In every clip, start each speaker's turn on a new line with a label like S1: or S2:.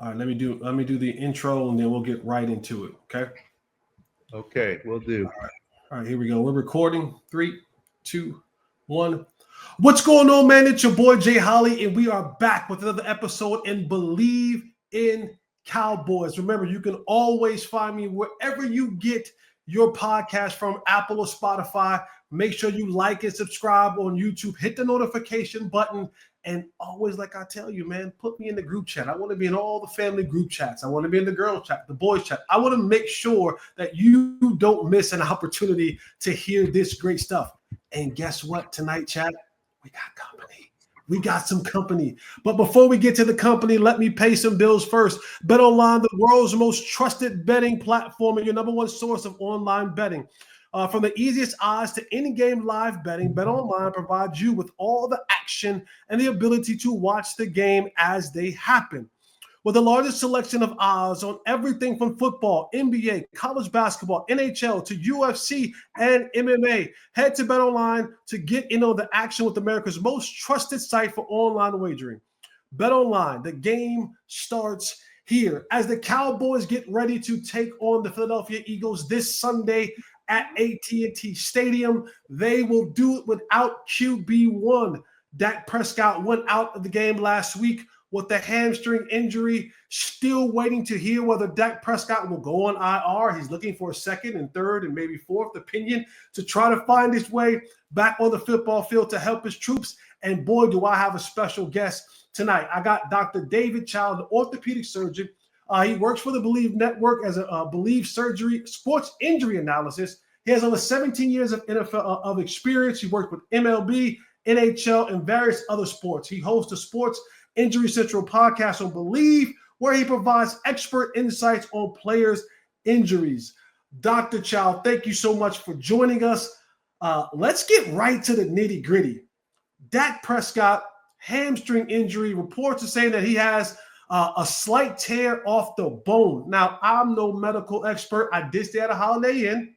S1: All right, let me do the intro and then we'll get right into it. Okay.
S2: Okay, we'll do.
S1: All right, here we go. We're recording. 3, 2, 1. What's going on, man? It's your boy Jay Holley, and we are back with another episode in Bleav in Cowboys. Remember, you can always find me wherever you get your podcast from, Apple or Spotify. Make sure you like and subscribe on YouTube. Hit the notification button. And always, like I tell you, man, put me in the group chat. I want to be in all the family group chats. I want to be in the girl chat, the boys chat. I want to make sure that you don't miss an opportunity to hear this great stuff. And guess what? Tonight, chat, we got company. We got some company. But before we get to the company, let me pay some bills first. BetOnline, the world's most trusted betting platform and your number one source of online betting. From the easiest odds to in-game live betting, BetOnline provides you with all the action and the ability to watch the game as they happen. With the largest selection of odds on everything from football, NBA, college basketball, NHL to UFC and MMA, head to BetOnline to get in on the action with America's most trusted site for online wagering. BetOnline, the game starts here. As the Cowboys get ready to take on the Philadelphia Eagles this Sunday at AT&T Stadium, they will do it without QB1. Dak Prescott went out of the game last week with a hamstring injury. Still waiting to hear whether Dak Prescott will go on IR. He's looking for a second and third and maybe fourth opinion to try to find his way back on the football field to help his troops. And boy, do I have a special guest tonight. I got Dr. David Chao, the orthopedic surgeon. He works for the Bleav Network as a Bleav surgery sports injury analysis. He has over 17 years of NFL of experience. He worked with MLB, NHL, and various other sports. He hosts a Sports Injury Central podcast on Bleav, where he provides expert insights on players' injuries. Dr. Chao, thank you so much for joining us. Let's get right to the nitty-gritty. Dak Prescott, hamstring injury. Reports are saying that he has a slight tear off the bone. Now, I'm no medical expert. I did stay at a Holiday Inn,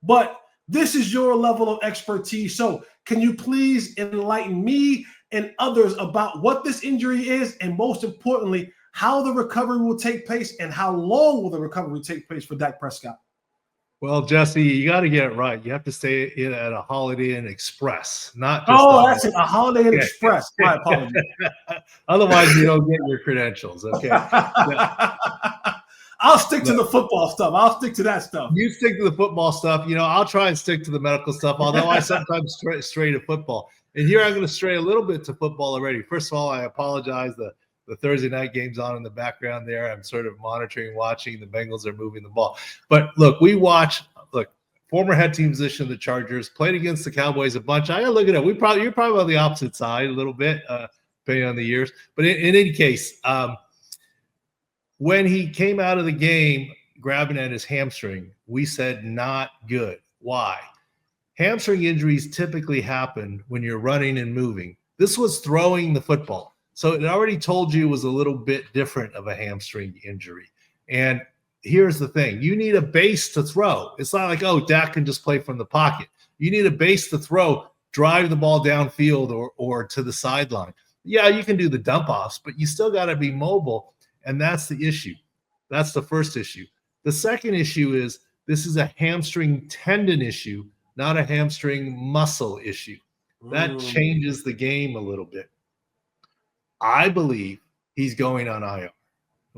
S1: but this is your level of expertise. So can you please enlighten me and others about what this injury is, and most importantly, how the recovery will take place and how long will the recovery take place for Dak Prescott?
S2: Well, Jesse, you got to get it right. You have to stay in at a Holiday Inn Express, not just
S1: that's it, a Holiday Inn Express. My apologies.
S2: Otherwise, you don't get your credentials. Okay.
S1: I'll stick to the football stuff. I'll stick to that stuff.
S2: You stick to the football stuff. I'll try and stick to the medical stuff, although I sometimes stray to football. And here I'm going to stray a little bit to football already. First of all, I apologize. The Thursday night game's on in the background there. I'm sort of monitoring, watching. The Bengals are moving the ball. But look, former head team position of the Chargers, played against the Cowboys a bunch. I got to look at it. You're probably on the opposite side a little bit, depending on the years. But in any case, when he came out of the game grabbing at his hamstring, we said not good. Why? Hamstring injuries typically happen when you're running and moving. This was throwing the football. So it already told you it was a little bit different of a hamstring injury. And here's the thing. You need a base to throw. It's not like, Dak can just play from the pocket. You need a base to throw, drive the ball downfield or to the sideline. Yeah, you can do the dump offs, but you still got to be mobile. And that's the issue. That's the first issue. The second issue is this is a hamstring tendon issue, not a hamstring muscle issue. That changes the game a little bit. I believe he's going on IR.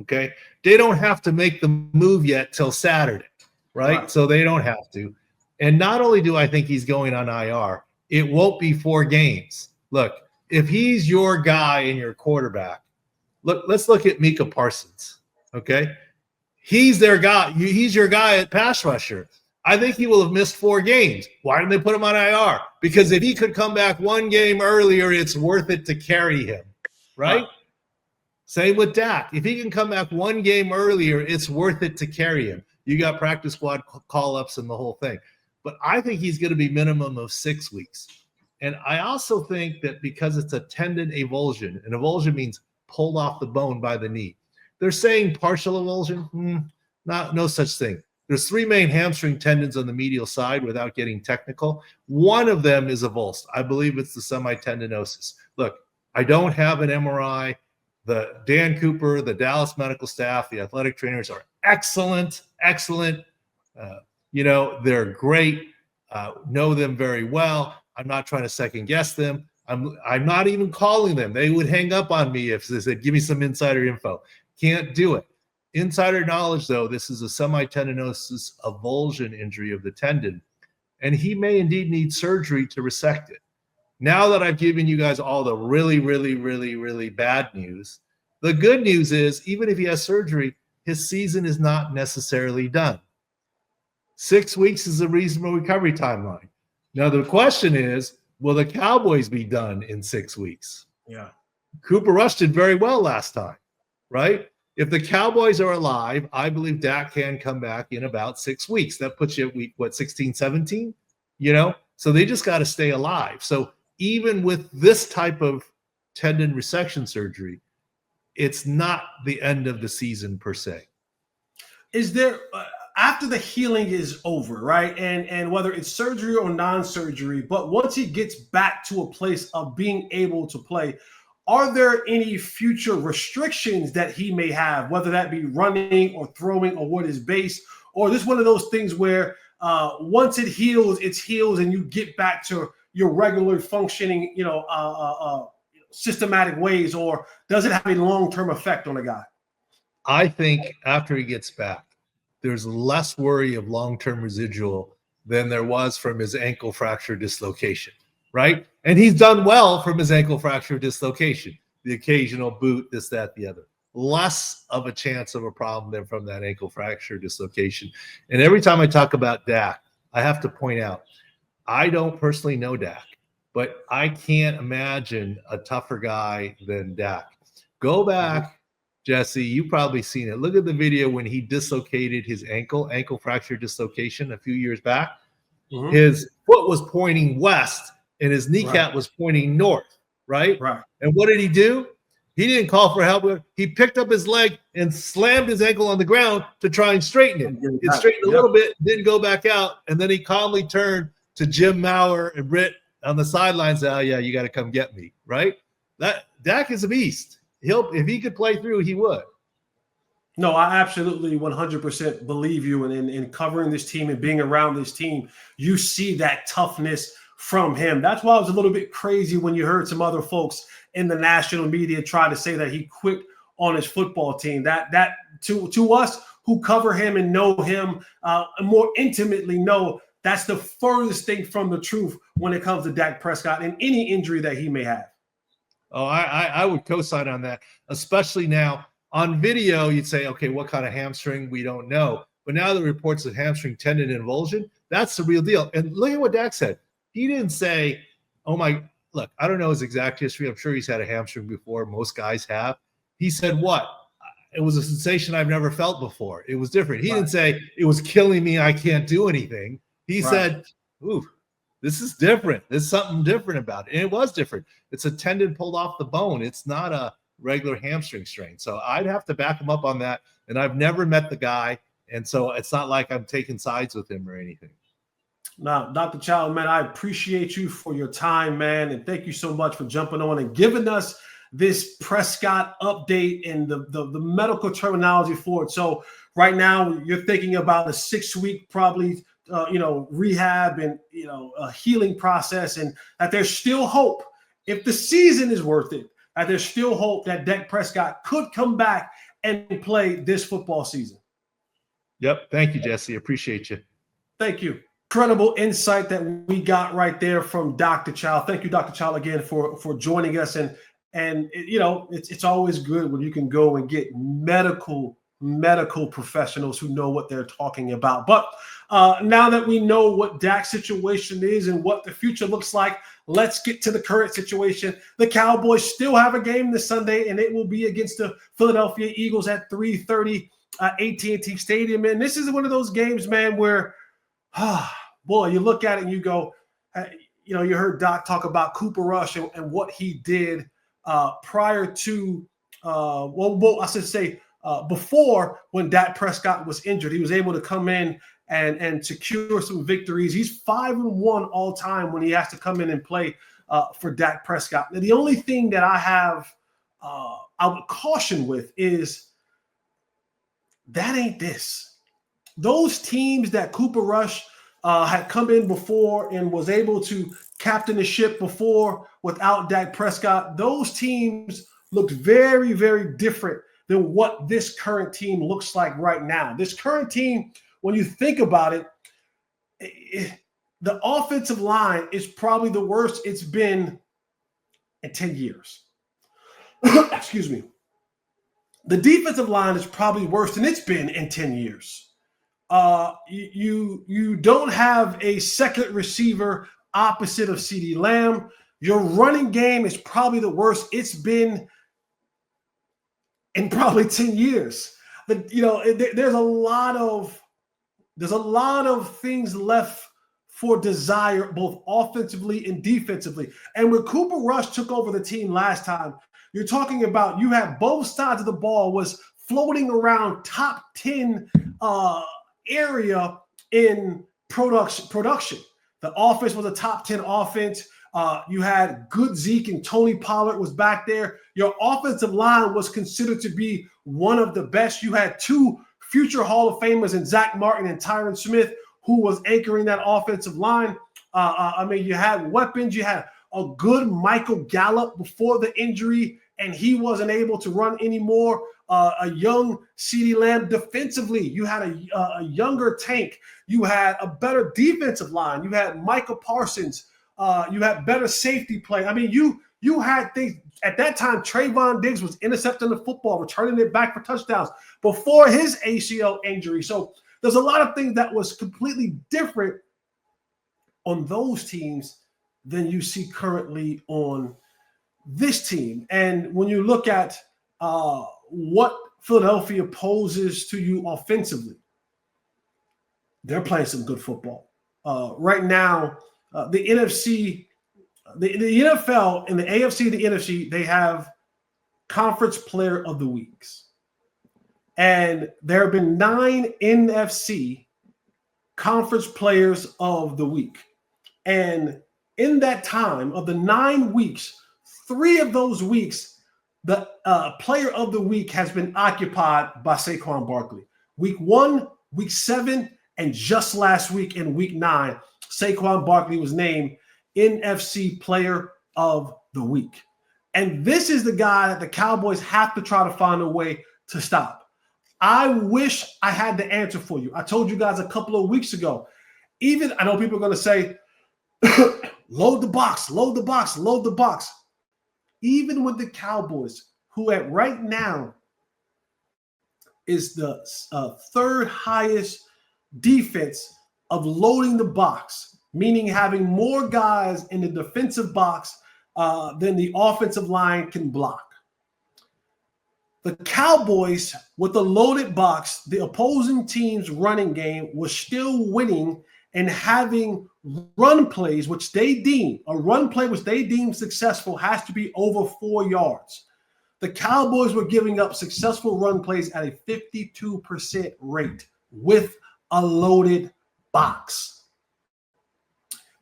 S2: Okay. They don't have to make the move yet till Saturday, right? So they don't have to. And not only do I think he's going on IR, it won't be 4 games. Look, if he's your guy and your quarterback, let's look at Micah Parsons. Okay. He's their guy. He's your guy at pass rusher. I think he will have missed 4 games. Why didn't they put him on IR? Because if he could come back 1 game earlier, it's worth it to carry him. Right? Same with Dak. If he can come back 1 game earlier, it's worth it to carry him. You got practice squad call-ups and the whole thing. But I think he's going to be minimum of 6 weeks. And I also think that because it's a tendon avulsion, and avulsion means pulled off the bone by the knee. They're saying partial avulsion. No such thing. There's 3 main hamstring tendons on the medial side without getting technical. One of them is avulsed. I believe it's the semitendinosus. Look, I don't have an MRI. The Dan Cooper, the Dallas medical staff, the athletic trainers are excellent. They're great. Know them very well. I'm not trying to second guess them. I'm not even calling them. They would hang up on me if they said, give me some insider info. Can't do it. Insider knowledge, though, this is a semitendinosus avulsion injury of the tendon, and he may indeed need surgery to resect it. Now that I've given you guys all the really, really, really, really bad news, the good news is even if he has surgery, his season is not necessarily done. 6 weeks is a reasonable recovery timeline. Now, the question is, will the Cowboys be done in 6 weeks?
S1: Yeah.
S2: Cooper Rush did very well last time, right? If the Cowboys are alive, I Bleav Dak can come back in about 6 weeks. That puts you at week, 16, 17? So they just got to stay alive. So even with this type of tendon resection surgery, it's not the end of the season per se.
S1: Is there after the healing is over, right? And whether it's surgery or non-surgery, but once he gets back to a place of being able to play, are there any future restrictions that he may have, whether that be running or throwing or what is base, or is this one of those things where once it heals, and you get back to your regular functioning, systematic ways, or does it have a long-term effect on a guy?
S2: I think after he gets back, there's less worry of long-term residual than there was from his ankle fracture dislocation, right? And he's done well from his ankle fracture dislocation, the occasional boot, this, that, the other. Less of a chance of a problem than from that ankle fracture dislocation. And every time I talk about Dak, I have to point out, I don't personally know Dak, but I can't imagine a tougher guy than Dak. Go back, Jesse, you've probably seen it. Look at the video when he dislocated his ankle fracture dislocation a few years back. Mm-hmm. His foot was pointing west and his kneecap was pointing north, right? And what did he do? He didn't call for help. He picked up his leg and slammed his ankle on the ground to try and straighten it. It straightened a little bit, didn't go back out, and then he calmly turned to Jim Maurer and Britt on the sidelines. Oh, yeah, you got to come get me, right? That Dak is a beast. If he could play through, he would.
S1: No, I absolutely 100% Bleav you. And in covering this team and being around this team, you see that toughness from him. That's why I was a little bit crazy when you heard some other folks in the national media try to say that he quit on his football team. That to us who cover him and know him more intimately know that's the furthest thing from the truth when it comes to Dak Prescott and any injury that he may have.
S2: Oh, I would co-sign on that, especially now on video. You'd say, okay, what kind of hamstring? We don't know. But now the reports of hamstring tendon involsion, that's the real deal. And look at what Dak said. He didn't say, look, I don't know his exact history. I'm sure he's had a hamstring before. Most guys have. He said, what? It was a sensation I've never felt before. It was different. He didn't say it was killing me. I can't do anything. He said, ooh, this is different. There's something different about it. And it was different. It's a tendon pulled off the bone. It's not a regular hamstring strain. So I'd have to back him up on that. And I've never met the guy. And so it's not like I'm taking sides with him or anything.
S1: Now, Dr. Chao, man, I appreciate you for your time, man. And thank you so much for jumping on and giving us this Prescott update and the medical terminology for it. So right now you're thinking about a 6-week probably rehab and, a healing process, and that there's still hope. If the season is worth it, that there's still hope that Dak Prescott could come back and play this football season.
S2: Yep. Thank you, Jesse. Appreciate you.
S1: Thank you. Incredible insight that we got right there from Dr. Chao. Thank you, Dr. Chao, again for joining us. And it's always good when you can go and get medical professionals who know what they're talking about. But now that we know what Dak's situation is and what the future looks like, let's get to the current situation. The Cowboys still have a game this Sunday, and it will be against the Philadelphia Eagles at 3:30 AT&T Stadium. And this is one of those games, man, where, boy, you look at it and you go, you heard Doc talk about Cooper Rush and what he did prior to, before when Dak Prescott was injured. He was able to come in and secure some victories. He's 5-1 all time when he has to come in and play for Dak Prescott. Now, the only thing that I have I would caution with is that ain't this. Those teams that Cooper Rush had come in before and was able to captain the ship before without Dak Prescott, those teams looked very, very different than what this current team looks like right now. This current team, when you think about it, the offensive line is probably the worst it's been in 10 years. Excuse me. The defensive line is probably worse than it's been in 10 years. You don't have a second receiver opposite of CeeDee Lamb. Your running game is probably the worst it's been in probably 10 years. But there's a lot of things left for desire, both offensively and defensively. And when Cooper Rush took over the team last time, you're talking about you had both sides of the ball was floating around top 10 area in production. The offense was a top 10 offense. You had good Zeke and Tony Pollard was back there. Your offensive line was considered to be one of the best. You had two future Hall of Famers in Zach Martin and Tyron Smith, who was anchoring that offensive line. You had weapons. You had a good Michael Gallup before the injury, and he wasn't able to run anymore. A young CeeDee Lamb defensively. You had a younger Tank. You had a better defensive line. You had Micah Parsons. You had better safety play. I mean, you had things at that time. Trayvon Diggs was intercepting the football, returning it back for touchdowns before his ACL injury. So there's a lot of things that was completely different on those teams than you see currently on this team. And when you look at what Philadelphia poses to you offensively, they're playing some good football. Right now, the NFC, the NFL and the AFC, the NFC, they have conference player of the weeks. And there have been 9 NFC conference players of the week. And in that time of the 9 weeks, 3 of those weeks, the player of the week has been occupied by Saquon Barkley. Week 1, week 7, and just last week in week 9, Saquon Barkley was named NFC player of the week. And this is the guy that the Cowboys have to try to find a way to stop. I wish I had the answer for you. I told you guys a couple of weeks ago. Even I know people are going to say, load the box, load the box, load the box. Even with the Cowboys, who at right now is the third highest defense of loading the box, meaning having more guys in the defensive box than the offensive line can block. The Cowboys, with the loaded box, the opposing team's running game was still winning and having run plays, which they deem, a run play which they deem successful has to be over 4 yards. The Cowboys were giving up successful run plays at a 52% rate with a loaded box.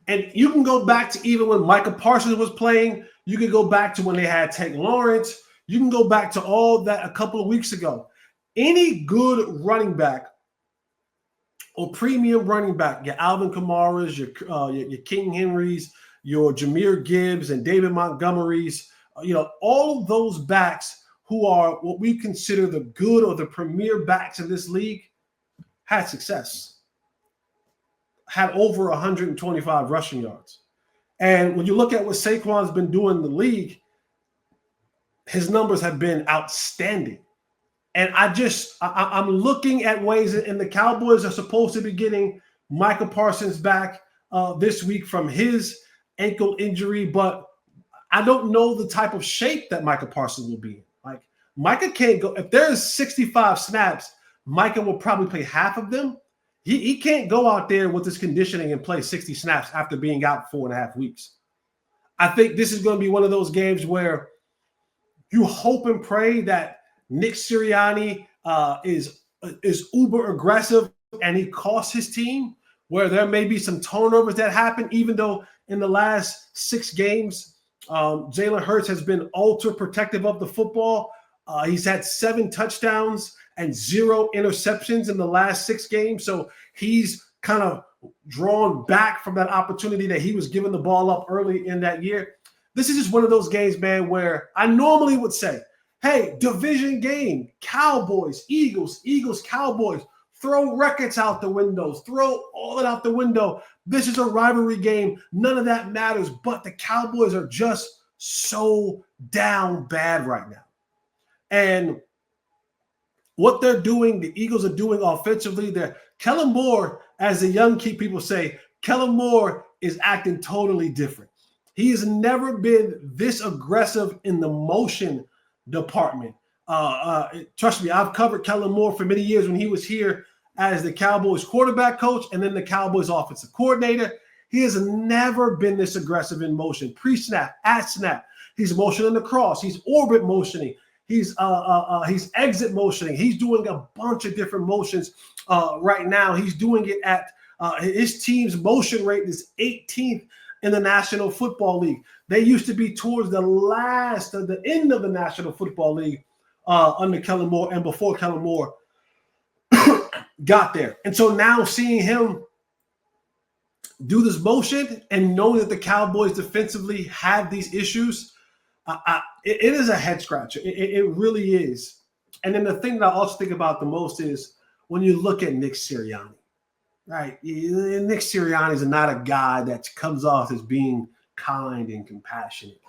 S1: And you can go back to even when Micah Parsons was playing. You can go back to when they had Tank Lawrence. You can go back to all that a couple of weeks ago. Any good running back or premium running back, your Alvin Kamara's, your King Henry's, your Jahmyr Gibbs and David Montgomery's, all of those backs who are what we consider the good or the premier backs in this league had success, had over 125 rushing yards. And when you look at what Saquon's been doing in the league, his numbers have been outstanding. And I'm looking at ways, and the Cowboys are supposed to be getting Micah Parsons back this week from his ankle injury, but I don't know the type of shape that Micah Parsons will be in. Like, Micah can't go, if there's 65 snaps, Micah will probably play half of them. He can't go out there with his conditioning and play 60 snaps after being out 4.5 weeks. I think this is going to be one of those games where you hope and pray that Nick Sirianni is uber aggressive and he costs his team, where there may be some turnovers that happen, even though in the last 6 games, Jalen Hurts has been ultra protective of the football. He's had 7 touchdowns and 0 interceptions in the last 6 games. So he's kind of drawn back from that opportunity that he was giving the ball up early in that year. This is just one of those games, man, where I normally would say, hey, division game, Cowboys, Eagles, Cowboys, throw records out the windows, throw all it out the window. This is a rivalry game. None of that matters, but the Cowboys are just so down bad right now. And what they're doing, the Eagles are doing offensively, Kellen Moore, as the young people say, Kellen Moore is acting totally different. He has never been this aggressive in the motion department. Trust me, I've covered Kellen Moore for many years when he was here as the Cowboys quarterback coach and then the Cowboys offensive coordinator. He has never been this aggressive in motion, pre-snap, at snap. He's motioning the cross. He's orbit motioning. He's exit motioning. He's doing a bunch of different motions right now. He's doing it at his team's motion rate is 18th in the National Football League. They used to be towards the end of the National Football League under Kellen Moore and before Kellen Moore got there. And so now seeing him do this motion and knowing that the Cowboys defensively have these issues, it is a head scratcher. It really is. And then the thing that I also think about the most is when you look at Nick Sirianni, right? Nick Sirianni is not a guy that comes off as being kind and compassionate.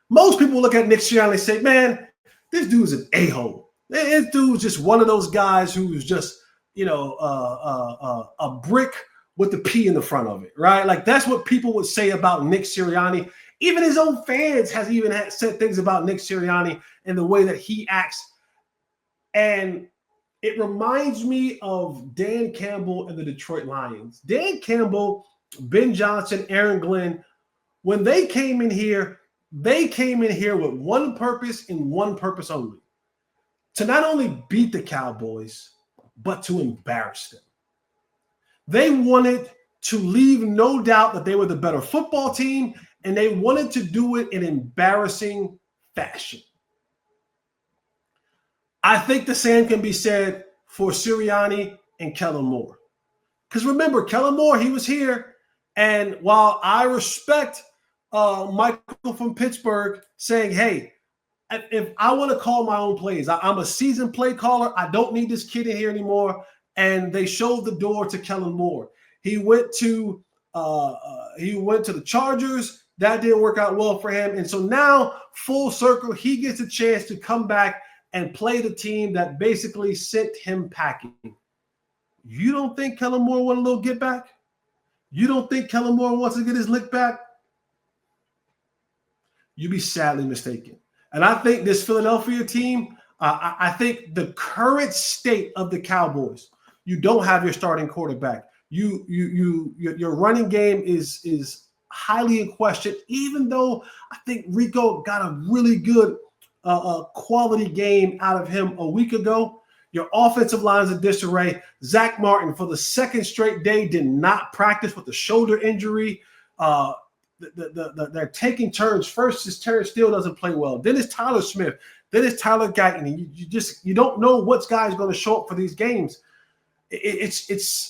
S1: Most people look at Nick Sirianni and say, man, this dude's an a-hole. This dude's just one of those guys who's just, a brick with the P in the front of it, right? Like that's what people would say about Nick Sirianni. Even his own fans has said things about Nick Sirianni and the way that he acts. And it reminds me of Dan Campbell and the Detroit Lions. Dan Campbell, Ben Johnson, Aaron Glenn, when they came in here with one purpose and one purpose only. To not only beat the Cowboys, but to embarrass them. They wanted to leave no doubt that they were the better football team, and they wanted to do it in embarrassing fashion. I think the same can be said for Sirianni and Kellen Moore. Because remember, Kellen Moore, he was here, and while I respect Michael from Pittsburgh saying, hey, if I want to call my own plays, I'm a seasoned play caller. I don't need this kid in here anymore. And they showed the door to Kellen Moore. He went to the Chargers. That didn't work out well for him. And so now, full circle, he gets a chance to come back and play the team that basically sent him packing. You don't think Kellen Moore wants a little get back? You don't think Kellen Moore wants to get his lick back? You'd be sadly mistaken. And I think this Philadelphia team, I think the current state of the Cowboys, you don't have your starting quarterback. Your running game is highly in question, even though I think Rico got a really good quality game out of him a week ago. Your offensive line is in disarray. Zach Martin, for the second straight day, did not practice with a shoulder injury. They're taking turns. First, his Terrence Steele doesn't play well. Then it's Tyler Smith. Then it's Tyler Guyton. You don't know what guy's going to show up for these games. It's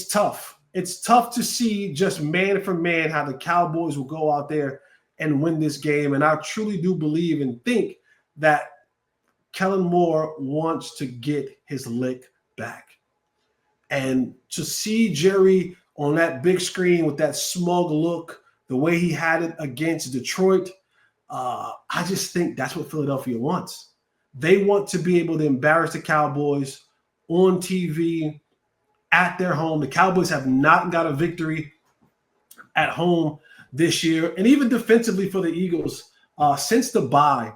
S1: tough. It's tough to see just man for man how the Cowboys will go out there and win this game. And I truly do believe and think that Kellen Moore wants to get his lick back. And to see Jerry on that big screen with that smug look, the way he had it against Detroit, I just think that's what Philadelphia wants. They want to be able to embarrass the Cowboys on TV at their home. The Cowboys have not got a victory at home this year. And even defensively for the Eagles, since the bye,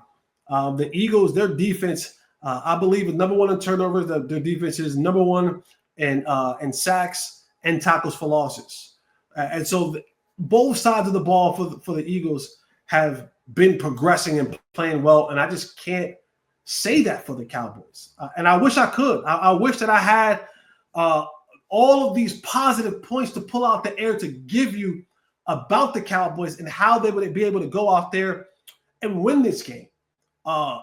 S1: the Eagles, their defense, I believe, is number one in turnovers. Their defense is number one in sacks and tackles for losses. And so both sides of the ball for the Eagles have been progressing and playing well. And I just can't say that for the Cowboys. And I wish I could. I wish that I had all of these positive points to pull out the air to give you about the Cowboys and how they would be able to go out there and win this game. I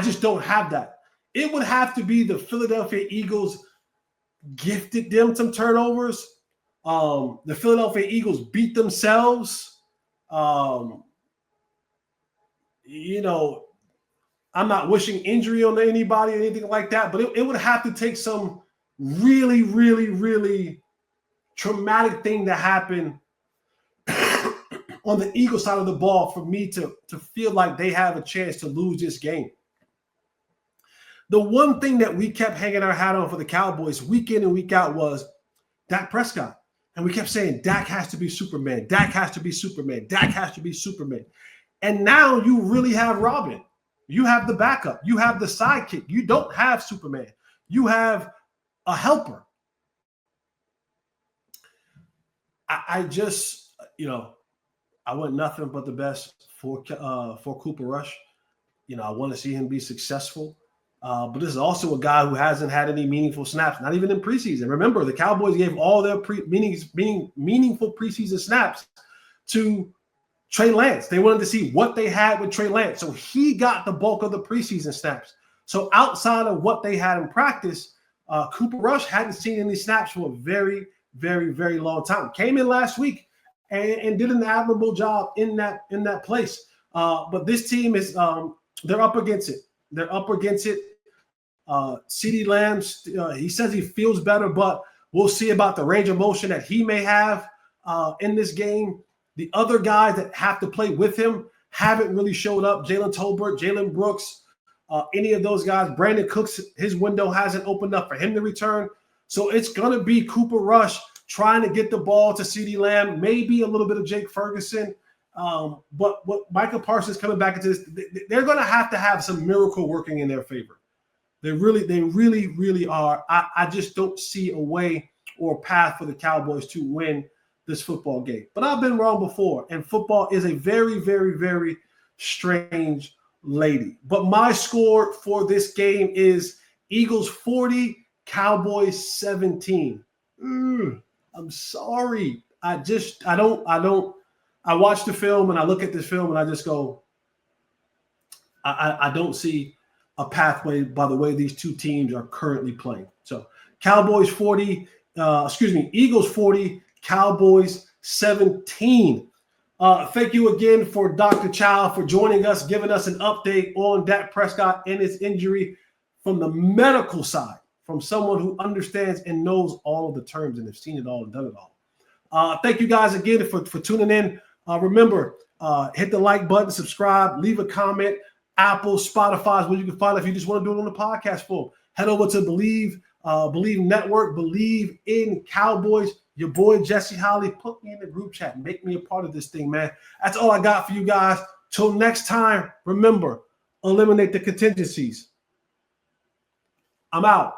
S1: just don't have that. It would have to be the Philadelphia Eagles gifted them some turnovers. The Philadelphia Eagles beat themselves. You know, I'm not wishing injury on anybody or anything like that, but it would have to take some really, really, really traumatic thing to happen on the Eagles side of the ball for me to feel like they have a chance to lose this game. The one thing that we kept hanging our hat on for the Cowboys week in and week out was Dak Prescott. And we kept saying, Dak has to be Superman. Dak has to be Superman. Dak has to be Superman. And now you really have Robin. You have the backup. You have the sidekick. You don't have Superman. You have a helper. I just, you know, I want nothing but the best for Cooper Rush. You know, I want to see him be successful. But this is also a guy who hasn't had any meaningful snaps, not even in preseason. Remember, the Cowboys gave all their meaningful preseason snaps to Trey Lance. They wanted to see what they had with Trey Lance. So he got the bulk of the preseason snaps. So outside of what they had in practice, Cooper Rush hadn't seen any snaps for a very, very, very long time. Came in last week and did an admirable job in that place. But this team is they're up against it. They're up against it. CeeDee Lamb, he says he feels better, but we'll see about the range of motion that he may have in this game. The other guys that have to play with him haven't really showed up. Jalen Tolbert, Jalen Brooks, any of those guys. Brandon Cooks, his window hasn't opened up for him to return. So it's going to be Cooper Rush trying to get the ball to CeeDee Lamb, maybe a little bit of Jake Ferguson. But what Michael Parsons coming back into this, they're going to have some miracle working in their favor. They really, really are. I just don't see a way or a path for the Cowboys to win this football game. But I've been wrong before, and football is a very, very, very strange lady. But my score for this game is Eagles 40, Cowboys 17. I'm sorry. I watch the film and I look at this film and I just go, I don't see a pathway by the way these two teams are currently playing. So Eagles 40, Cowboys 17. Thank you again for Dr. Chao for joining us, giving us an update on Dak Prescott and his injury from the medical side, from someone who understands and knows all of the terms and has seen it all and done it all. Thank you guys again for tuning in. Remember, hit the like button, subscribe, leave a comment. Apple, Spotify is where you can find it if you just want to do it on the podcast form. Head over to Bleav Network, Bleav in Cowboys. Your boy Jesse Holley, put me in the group chat. Make me a part of this thing, man. That's all I got for you guys. Till next time, remember, eliminate the contingencies. I'm out.